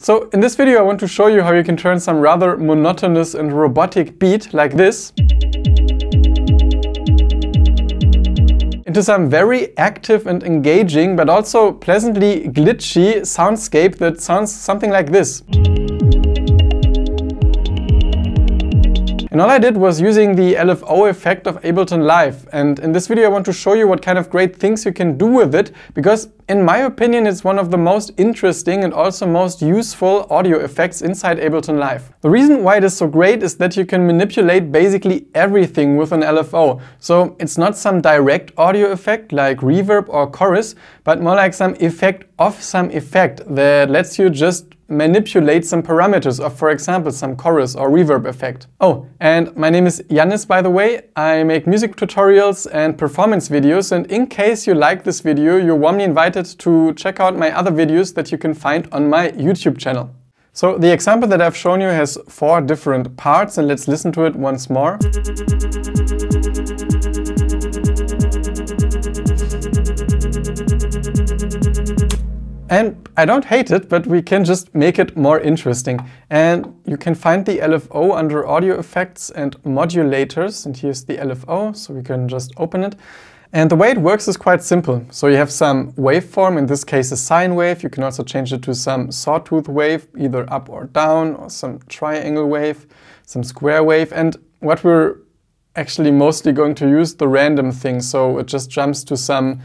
So in this video I want to show you how you can turn some rather monotonous and robotic beat like this into some very active and engaging but also pleasantly glitchy soundscape that sounds something like this. And all I did was using the LFO effect of Ableton Live, and in this video I want to show you what kind of great things you can do with it, because in my opinion it's one of the most interesting and also most useful audio effects inside Ableton Live. The reason why it is so great is that you can manipulate basically everything with an LFO. So it's not some direct audio effect like reverb or chorus, but more like some effect of some effect that lets you just manipulate some parameters of, for example, some chorus or reverb effect. Oh, and my name is 𝗕𝗲𝗂, by the way. I make music tutorials and performance videos, and in case you like this video, you're warmly invited to check out my other videos that you can find on my YouTube channel. So the example that I've shown you has 4 different parts, and let's listen to it once more. And I don't hate it, but we can just make it more interesting. And you can find the LFO under Audio Effects and Modulators. And here's the LFO, so we can just open it. And the way it works is quite simple. So you have some waveform, in this case a sine wave. You can also change it to some sawtooth wave, either up or down, or some triangle wave, some square wave. And what we're actually mostly going to use, the random thing. So it just jumps to some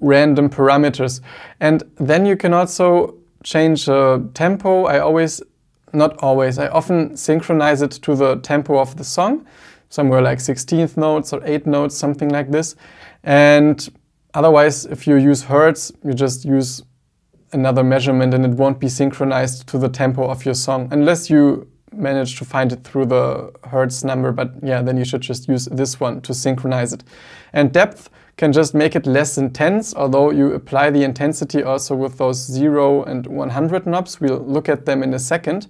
random parameters. And then you can also change tempo. I often synchronize it to the tempo of the song, somewhere like 16th notes or 8 notes, something like this. And otherwise, if you use hertz, you just use another measurement and it won't be synchronized to the tempo of your song, unless you manage to find it through the hertz number. But yeah, then you should just use this one to synchronize it. And depth can just make it less intense, although you apply the intensity also with those 0 and 100 knobs. We'll look at them in a second.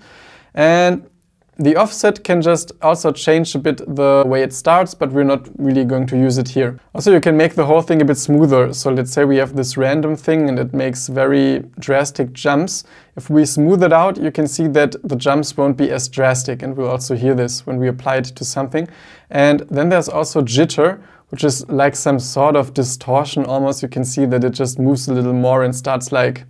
And the offset can just also change a bit the way it starts, but we're not really going to use it here. Also, you can make the whole thing a bit smoother. So let's say we have this random thing and it makes very drastic jumps. If we smooth it out, you can see that the jumps won't be as drastic, and we'll also hear this when we apply it to something. And then there's also jitter, which is like some sort of distortion almost. You can see that it just moves a little more and starts like,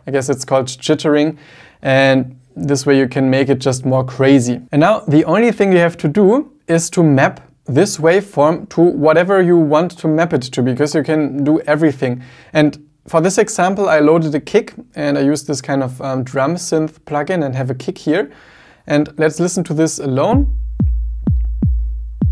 I guess it's called jittering. And this way you can make it just more crazy. And now the only thing you have to do is to map this waveform to whatever you want to map it to, because you can do everything. And for this example, I loaded a kick and I used this kind of drum synth plugin and have a kick here. And let's listen to this alone.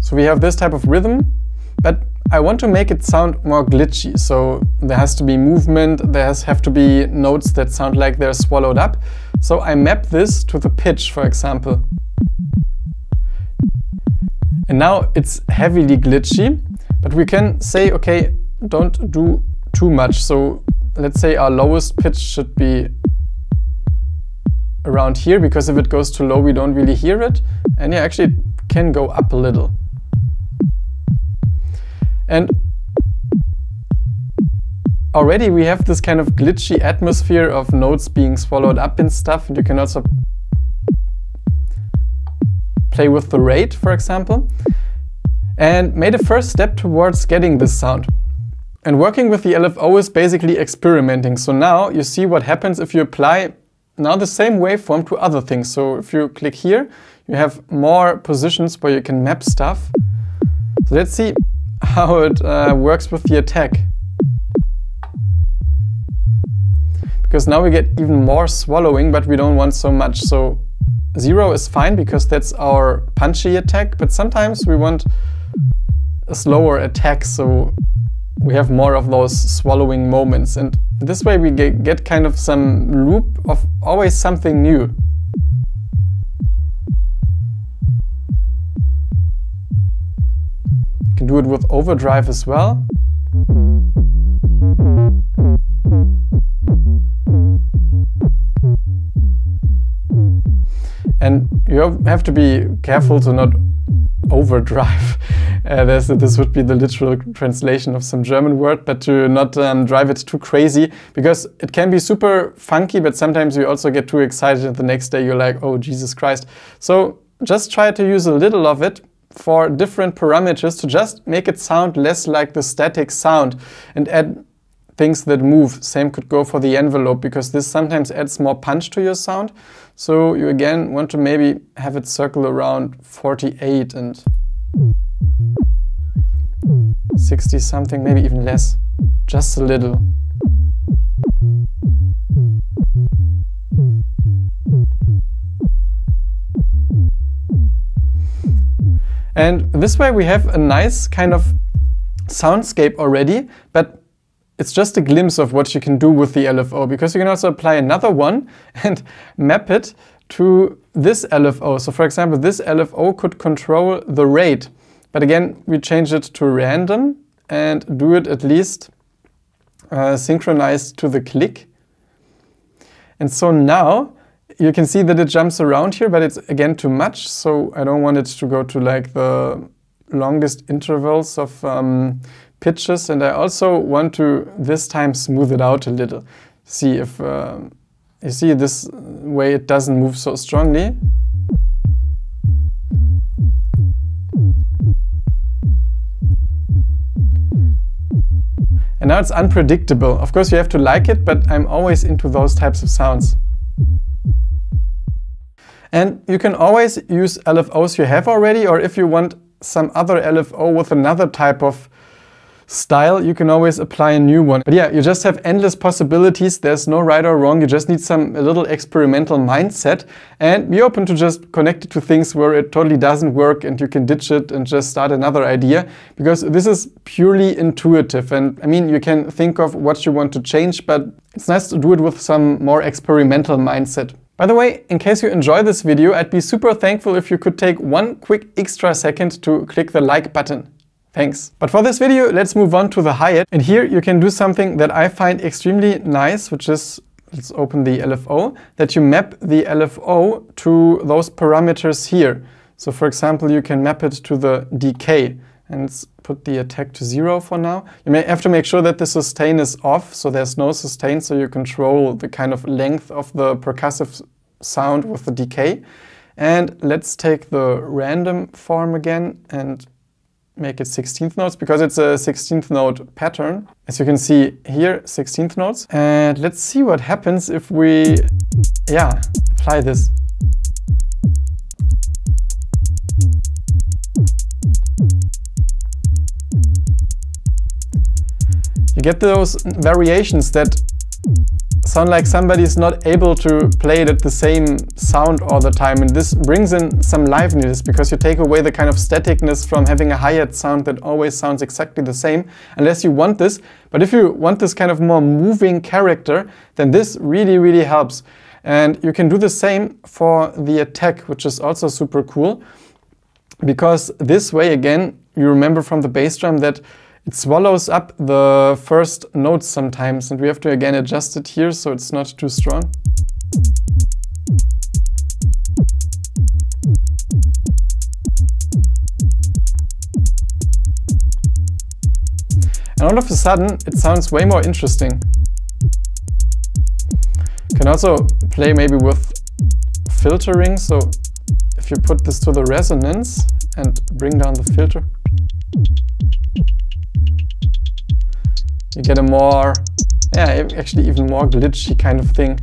So we have this type of rhythm, but I want to make it sound more glitchy. So there has to be movement, there have to be notes that sound like they're swallowed up. So I map this to the pitch, for example. And now it's heavily glitchy, but we can say, okay, don't do too much. So let's say our lowest pitch should be around here, because if it goes too low, we don't really hear it. And yeah, actually it can go up a little. And already we have this kind of glitchy atmosphere of notes being swallowed up and stuff. And you can also play with the rate, for example, and made a first step towards getting this sound. And working with the LFO is basically experimenting. So now you see what happens if you apply now the same waveform to other things. So if you click here, you have more positions where you can map stuff. So let's see how it works with the attack. Because now we get even more swallowing, but we don't want so much. So 0 is fine because that's our punchy attack, but sometimes we want a slower attack, so we have more of those swallowing moments. And this way we get kind of some loop of always something new. You can do it with overdrive as well. And you have to be careful to not overdrive. This would be the literal translation of some German word, but to not drive it too crazy, because it can be super funky, but sometimes you also get too excited and the next day you're like, oh, Jesus Christ. So just try to use a little of it for different parameters to just make it sound less like the static sound and add things that move. Same could go for the envelope, because this sometimes adds more punch to your sound. So you again want to maybe have it circle around 48 and 60 something, maybe even less, just a little. And this way we have a nice kind of soundscape already, but it's just a glimpse of what you can do with the LFO, because you can also apply another one and map it to this LFO. So for example, this LFO could control the rate, but again, we change it to random and do it at least synchronized to the click. And so now you can see that it jumps around here, but it's again too much. So I don't want it to go to like the longest intervals of pitches, and I also want to this time smooth it out a little. See if you see this way it doesn't move so strongly. And now it's unpredictable. Of course you have to like it, but I'm always into those types of sounds. And you can always use LFOs you have already, or if you want some other LFO with another type of style, you can always apply a new one. But yeah, you just have endless possibilities. There's no right or wrong. You just need a little experimental mindset and be open to just connect it to things where it totally doesn't work and you can ditch it and just start another idea, because this is purely intuitive. And I mean, you can think of what you want to change, but it's nice to do it with some more experimental mindset. By the way, in case you enjoy this video, I'd be super thankful if you could take one quick extra second to click the like button. Thanks. But for this video, let's move on to the HiHat. And here you can do something that I find extremely nice, which is, let's open the LFO, that you map the LFO to those parameters here. So for example, you can map it to the decay, and let's put the attack to 0 for now. You may have to make sure that the sustain is off, so there's no sustain, so you control the kind of length of the percussive sound with the decay. And let's take the random form again and make it 16th notes, because it's a 16th note pattern. As you can see here, 16th notes. And let's see what happens if we, apply this. You get those variations that sound like somebody's not able to play it at the same sound all the time, and this brings in some liveliness, because you take away the kind of staticness from having a hi-hat sound that always sounds exactly the same, unless you want this. But if you want this kind of more moving character, then this really, really helps. And you can do the same for the attack, which is also super cool, because this way, again, you remember from the bass drum that it swallows up the first notes sometimes, and we have to again adjust it here so it's not too strong. And all of a sudden it sounds way more interesting. You can also play maybe with filtering, so if you put this to the resonance and bring down the filter, you get a more, actually even more glitchy kind of thing.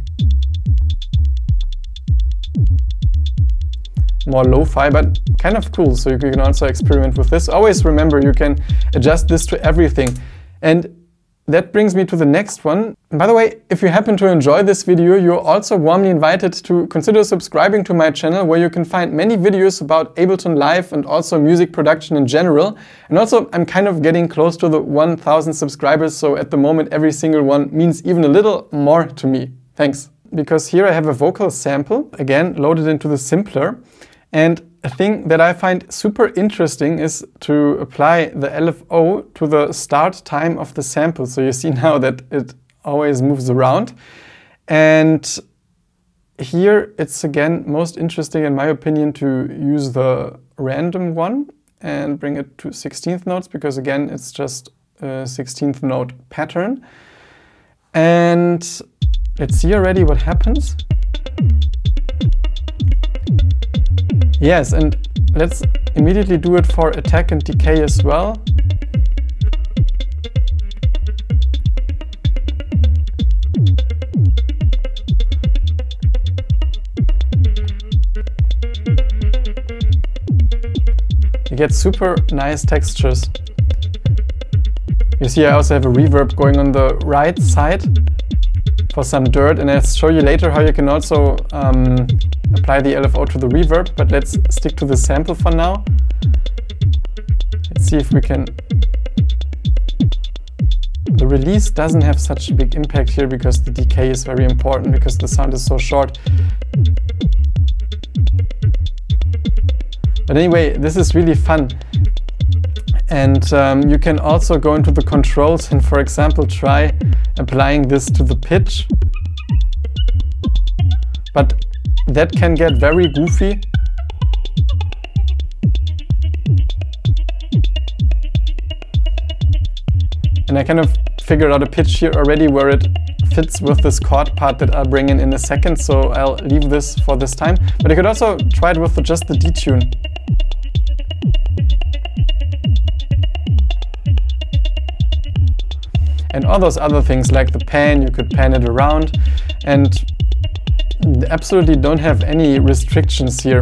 More lo-fi, but kind of cool, so you can also experiment with this. Always remember, you can adjust this to everything. And that brings me to the next one. And by the way, if you happen to enjoy this video, you're also warmly invited to consider subscribing to my channel, where you can find many videos about Ableton Live and also music production in general. And also, I'm kind of getting close to the 1,000 subscribers, so at the moment every single one means even a little more to me. Thanks. Because here I have a vocal sample, again loaded into the simpler. And a thing that I find super interesting is to apply the LFO to the start time of the sample. So you see now that it always moves around. And here it's again most interesting, in my opinion, to use the random one and bring it to 16th notes, because again, it's just a 16th note pattern. And let's see already what happens. Yes, and let's immediately do it for attack and decay as well. You get super nice textures. You see I also have a reverb going on the right side for some dirt, and I'll show you later how you can also apply the LFO to the reverb, but let's stick to the sample for now. Let's see if we can... The release doesn't have such a big impact here because the decay is very important, because the sound is so short. But anyway, this is really fun. And you can also go into the controls and, for example, try applying this to the pitch. But that can get very goofy. And I kind of figured out a pitch here already where it fits with this chord part that I'll bring in a second, so I'll leave this for this time. But you could also try it with just the detune. And all those other things like the pan, you could pan it around, and absolutely don't have any restrictions here.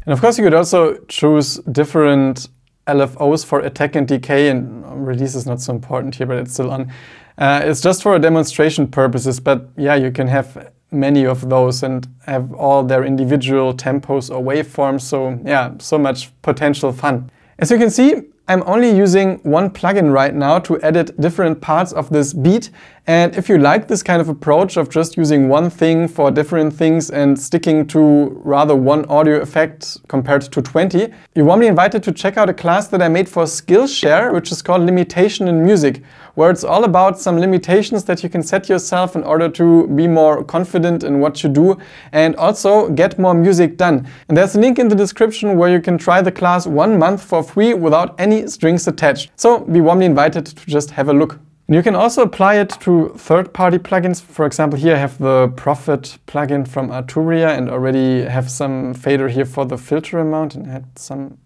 And of course you could also choose different LFOs for attack and decay, and release is not so important here, but it's still on. It's just for demonstration purposes, but yeah, you can have many of those and have all their individual tempos or waveforms, so yeah, so much potential fun. As you can see, I'm only using one plugin right now to edit different parts of this beat, and if you like this kind of approach of just using one thing for different things and sticking to rather one audio effect compared to 20, you're warmly invited to check out a class that I made for Skillshare, which is called Limitation in Music, where it's all about some limitations that you can set yourself in order to be more confident in what you do and also get more music done. And there's a link in the description where you can try the class 1 month for free without any strings attached. So be warmly invited to just have a look. And you can also apply it to third-party plugins. For example, here I have the Prophet plugin from Arturia and already have some fader here for the filter amount and had some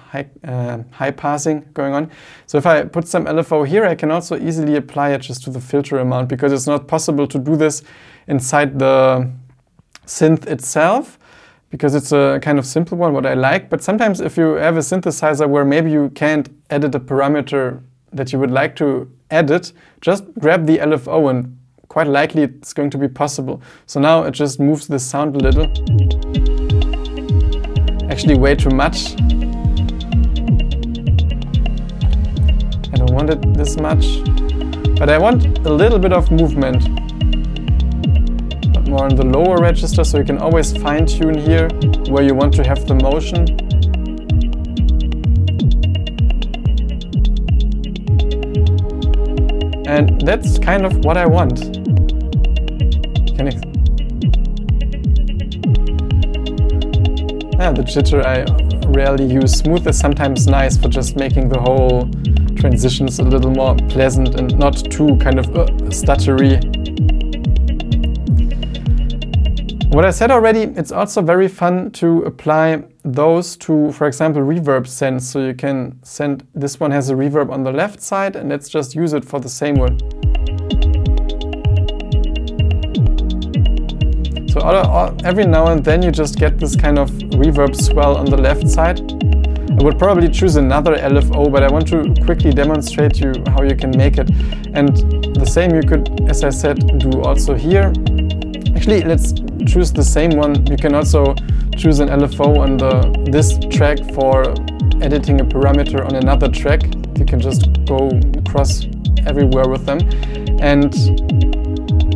high passing going on. So if I put some LFO here, I can also easily apply it just to the filter amount, because it's not possible to do this inside the synth itself, because it's a kind of simple one, what I like. But sometimes if you have a synthesizer where maybe you can't edit a parameter that you would like to edit, just grab the LFO and quite likely it's going to be possible. So now it just moves the sound a little. Actually way too much. I don't want it this much, but I want a little bit of movement. But more on the lower register, so you can always fine-tune here where you want to have the motion. And that's kind of what I want. The jitter I rarely use. Smooth is sometimes nice for just making the whole transitions a little more pleasant and not too kind of stuttery. What I said already, it's also very fun to apply those to, for example, reverb sends. So you can send, this one has a reverb on the left side, and let's just use it for the same one. So every now and then you just get this kind of reverb swell on the left side. I would probably choose another LFO, but I want to quickly demonstrate you how you can make it. And the same you could, as I said, do also here. Actually, let's choose the same one. You can also choose an LFO on this track for editing a parameter on another track. You can just go across everywhere with them. And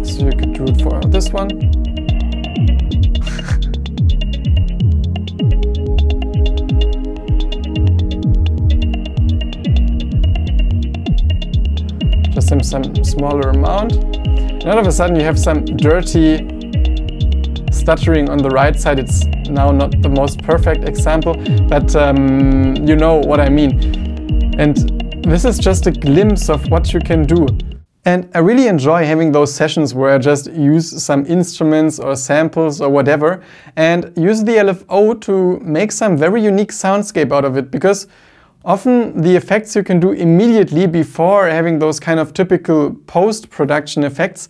so you could do it for this one. Just in some smaller amount. And all of a sudden you have some dirty stuttering on the right side. It's now not the most perfect example, but you know what I mean. And this is just a glimpse of what you can do. And I really enjoy having those sessions where I just use some instruments or samples or whatever and use the LFO to make some very unique soundscape out of it, because often the effects you can do immediately before having those kind of typical post-production effects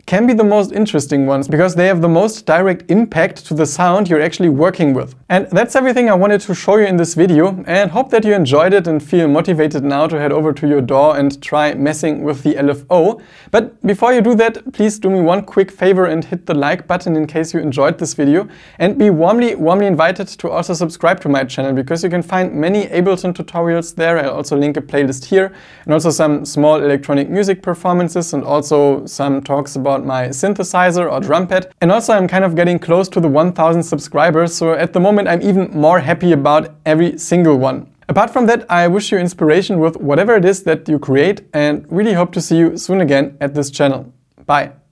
can be the most interesting ones, because they have the most direct impact to the sound you're actually working with. And that's everything I wanted to show you in this video, and hope that you enjoyed it and feel motivated now to head over to your DAW and try messing with the LFO. But before you do that, please do me one quick favor and hit the like button in case you enjoyed this video, and be warmly invited to also subscribe to my channel, because you can find many Ableton tutorials there. I'll also link a playlist here, and also some small electronic music performances, and also some talks about my synthesizer or drum pad. And also I'm kind of getting close to the 1000 subscribers, so at the moment I'm even more happy about every single one. Apart from that, I wish you inspiration with whatever it is that you create, and really hope to see you soon again at this channel. Bye!